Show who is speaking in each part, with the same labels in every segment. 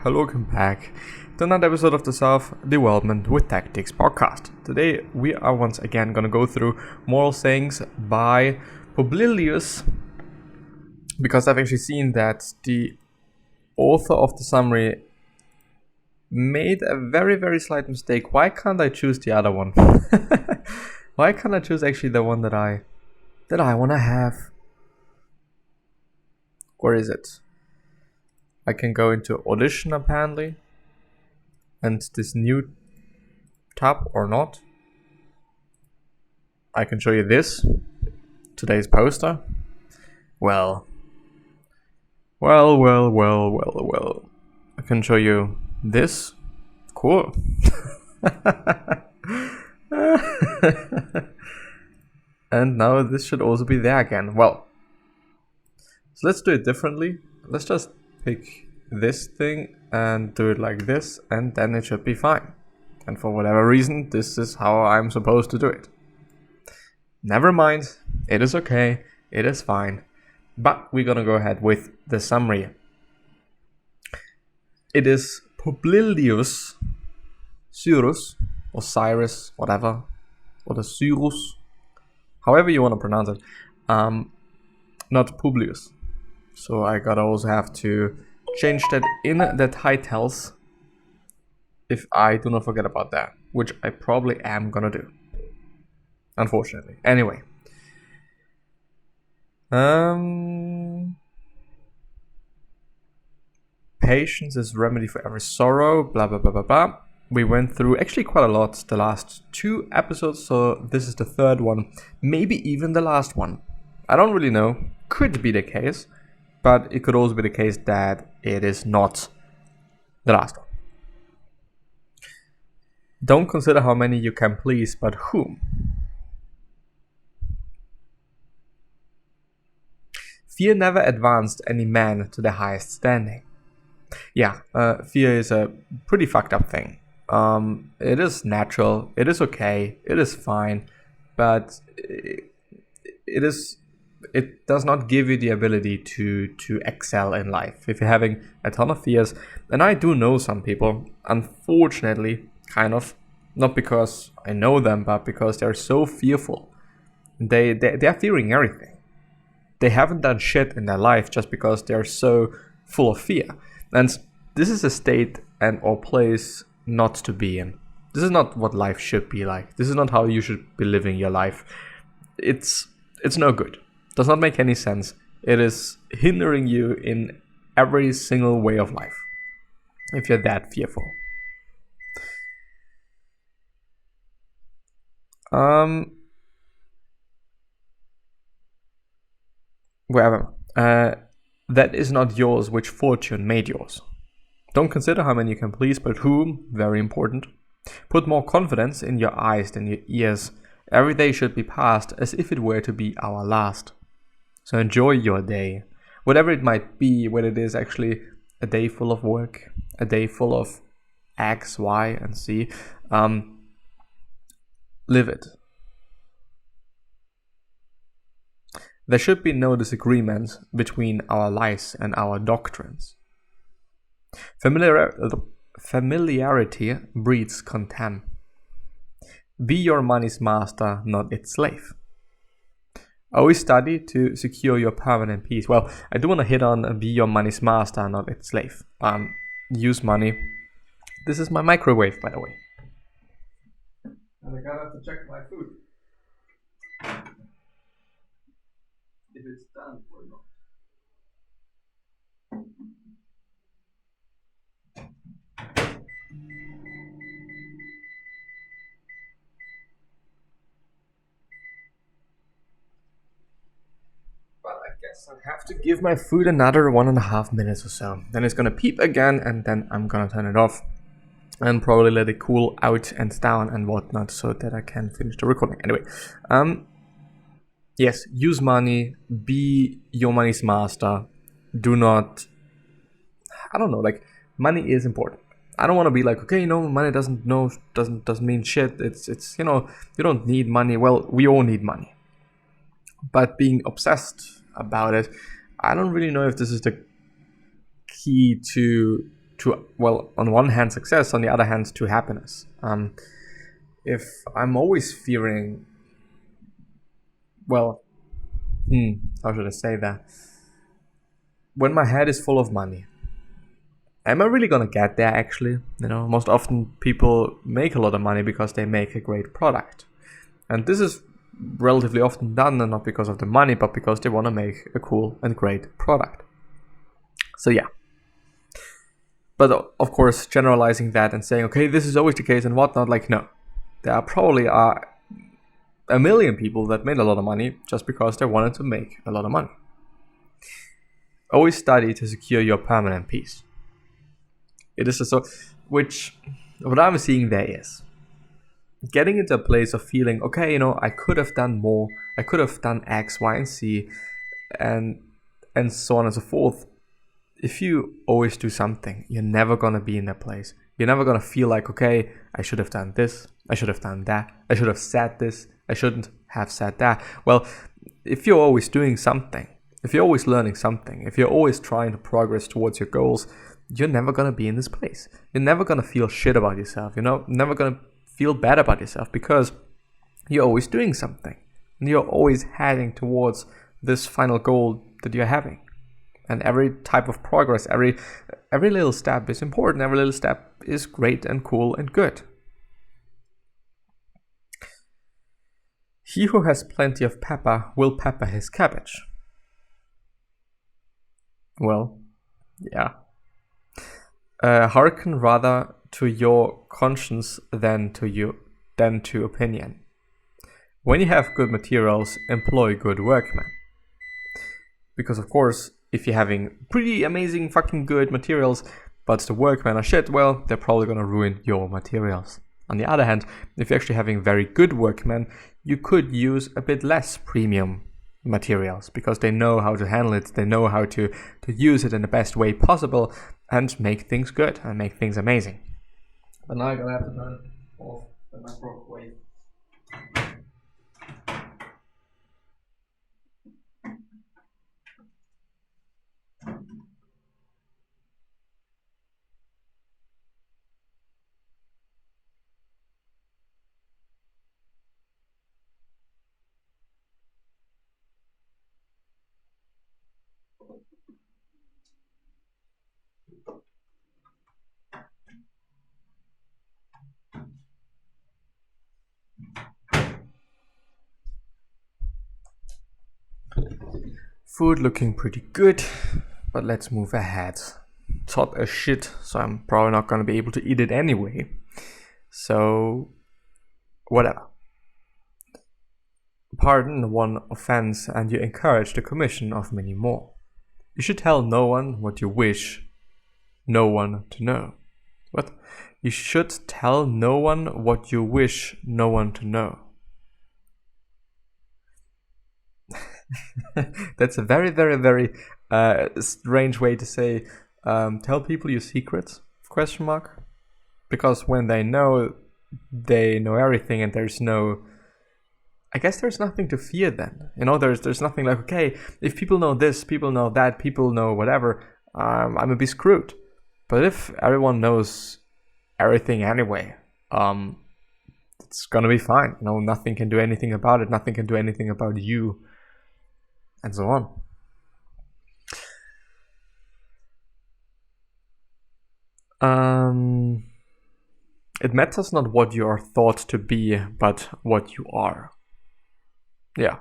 Speaker 1: welcome back to another episode of the Self-Development with Tactics podcast. Today we are once again going to go through moral sayings by Publilius, because I've actually seen that the author of the summary made a very slight mistake. Why can't I choose the other one? Why can't I choose actually the one that I want to have? Where is it? I can go into audition apparently, and this new tab or not. I can show you this, today's poster. Well. I can show you this. Cool. And now this should also be there again. Well, so let's do it differently. Let's just pick this thing and do it like this, and then it should be fine. And for whatever reason, this is how I'm supposed to do it. Never mind, it is okay, it is fine. But we're gonna go ahead with the summary. It is Publilius, Syrus, or Syrus, whatever, or the Syrus, however you want to pronounce it, not Publius. So I gotta also have to change that in the titles if I do not forget about that, which I probably am gonna do, unfortunately. Anyway, patience is remedy for every sorrow, blah blah blah blah blah. We went through actually quite a lot the last 2 episodes, so this is the 3rd one, maybe even the last one. I don't really know, could be the case, but it could also be the case that it is not the last one. Don't consider how many you can please, but whom. Fear never advanced any man to the highest standing. Yeah, fear is a pretty fucked up thing. It is natural, it is okay, it is fine, but it does not give you the ability to excel in life. If you're having a ton of fears, and I do know some people, unfortunately, kind of, not because I know them, but because they're so fearful. They're fearing everything. They haven't done shit in their life just because they're so full of fear. And this is a state and or place not to be in. This is not what life should be like. This is not how you should be living your life. It's no good. Does not make any sense. It is hindering you in every single way of life if you're that fearful. Wherever. That is not yours which fortune made yours. Don't consider how many you can please, but whom, very important. Put more confidence in your eyes than your ears. Every day should be passed as if it were to be our last. So enjoy your day, whatever it might be, whether it is actually a day full of work, a day full of X, Y, and Z. Live it. There should be no disagreement between our lives and our doctrines. Familiarity breeds contempt. Be your money's master, not its slave. Always study to secure your permanent peace. Well, I do want to hit on be your money's master, not its slave. Use money. This is my microwave, by the way. And I gotta have to check my food. If it's done or not. I have to give my food another 1.5 minutes or so. Then it's gonna peep again, and then I'm gonna turn it off and probably let it cool out and down and whatnot so that I can finish the recording. Anyway, yes, use money, be your money's master. Do not, I don't know, like, money is important. I don't want to be like, okay, money doesn't mean shit. It's you don't need money. Well, we all need money. But being obsessed about it, I don't really know if this is the key to well, on one hand success, on the other hand to happiness. If I'm always fearing, well, how should I say that? When my head is full of money, am I really gonna get there actually? Most often people make a lot of money because they make a great product. And this is relatively often done, and not because of the money, but because they want to make a cool and great product. So yeah. But of course, generalizing that and saying, okay, this is always the case and whatnot, like, no. There probably are a million people that made a lot of money just because they wanted to make a lot of money. Always study to secure your permanent peace. It is which what I'm seeing there is getting into a place of feeling, okay, I could have done more, I could have done X, Y, and Z, and so on and so forth. If you always do something, you're never gonna be in that place. You're never gonna feel like, okay, I should have done this, I should have done that, I should have said this, I shouldn't have said that. Well, if you're always doing something, if you're always learning something, if you're always trying to progress towards your goals, you're never going to be in this place. You're never going to feel shit about yourself. Never going to feel bad about yourself because you're always doing something. And you're always heading towards this final goal that you're having. And every type of progress, every little step is important. Every little step is great and cool and good. He who has plenty of pepper will pepper his cabbage. Well, yeah. Hearken rather to your conscience than to opinion. When you have good materials, employ good workmen. Because of course, if you're having pretty amazing fucking good materials, but the workmen are shit, well, they're probably gonna ruin your materials. On the other hand, if you're actually having very good workmen, you could use a bit less premium materials because they know how to handle it, they know how to use it in the best way possible and make things good and make things amazing. But now I'm gonna have to turn off the microwave. Food looking pretty good, but let's move ahead. It's hot as shit, so I'm probably not gonna be able to eat it anyway. So, whatever. Pardon one offense and you encourage the commission of many more. You should tell no one what you wish no one to know. What? You should tell no one what you wish no one to know. That's a very, very, very strange way to say tell people your secrets, ? Because when they know everything and there's nothing to fear then. There's nothing like, okay, if people know this, people know that, people know whatever, I'm gonna be screwed. But if everyone knows everything anyway, it's gonna be fine. Nothing can do anything about it, nothing can do anything about you, and so on. It matters not what you are thought to be, but what you are. Yeah.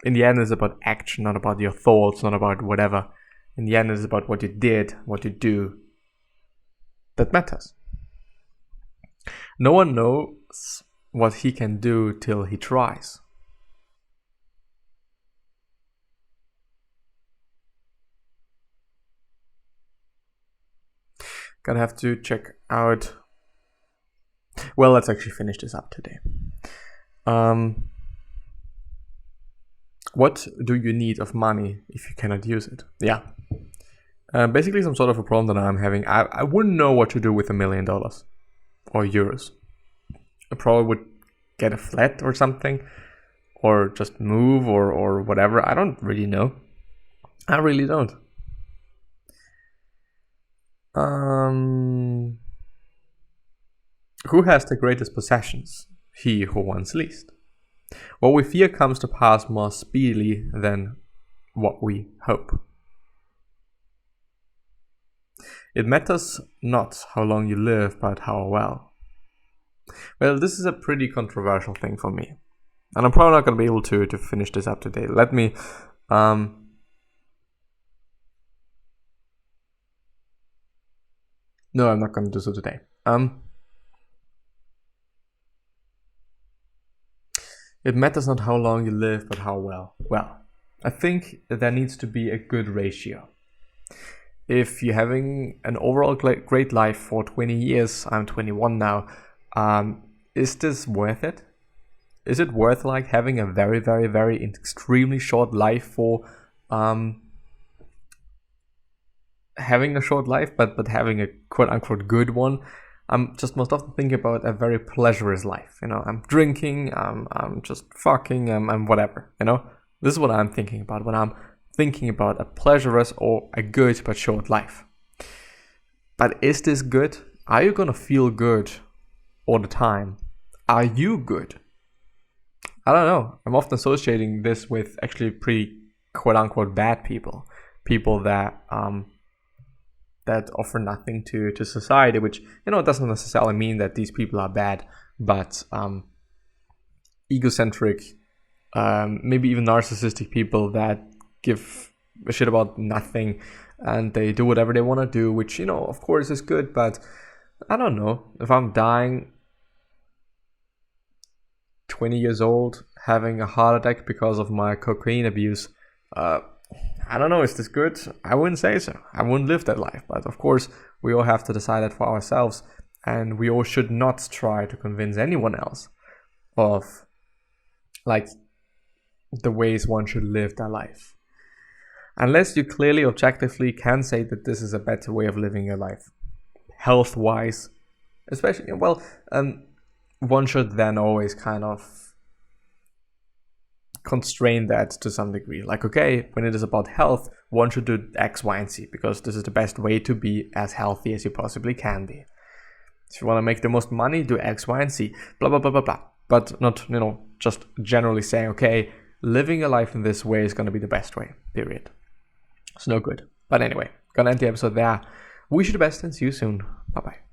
Speaker 1: In the end, it's about action, not about your thoughts, not about whatever. In the end, it's about what you did, what you do. That matters. No one knows what he can do till he tries. Gonna have to check out. Well, let's actually finish this up today. What do you need of money if you cannot use it? Yeah. Basically some sort of a problem that I'm having. I wouldn't know what to do with $1 million or euros. I probably would get a flat or something, or just move or whatever. I don't really know. I really don't. Who has the greatest possessions? He who wants least. What we fear comes to pass more speedily than what we hope. It matters not how long you live, but how well. Well, this is a pretty controversial thing for me. And I'm probably not going to be able to finish this up today. Let me... No, I'm not going to do so today. It matters not how long you live, but how well. Well, I think there needs to be a good ratio. If you're having an overall great life for 20 years, I'm 21 now, is this worth it? Is it worth like having a very, very, very extremely short life for having a short life, but having a quote unquote good one? I'm just most often thinking about a very pleasurous life. You know, I'm drinking, I'm just fucking, I'm whatever. You know, this is what I'm thinking about when I'm thinking about a pleasurous or a good but short life. But is this good? Are you gonna feel good all the time? Are you good? I don't know. I'm often associating this with actually pretty quote unquote bad people. People that that offer nothing to society, which, you know, doesn't necessarily mean that these people are bad, but egocentric, maybe even narcissistic people that give a shit about nothing and they do whatever they want to do, which, you know, of course is good, but I don't know. If I'm dying 20 years old, having a heart attack because of my cocaine abuse, I don't know, is this good? I wouldn't say so. I wouldn't live that life. But of course, we all have to decide that for ourselves. And we all should not try to convince anyone else of, like, the ways one should live their life. Unless you clearly, objectively can say that this is a better way of living your life. Health-wise, especially, well, one should then always kind of constrain that to some degree. Like, okay, when it is about health, one should do X, Y, and Z because this is the best way to be as healthy as you possibly can be. If you want to make the most money, do X, Y, and Z, blah, blah, blah, blah, blah. But not, you know, just generally saying, okay, living a life in this way is going to be the best way, period. It's no good. But anyway, gonna end the episode there. Wish you the best and see you soon. Bye-bye.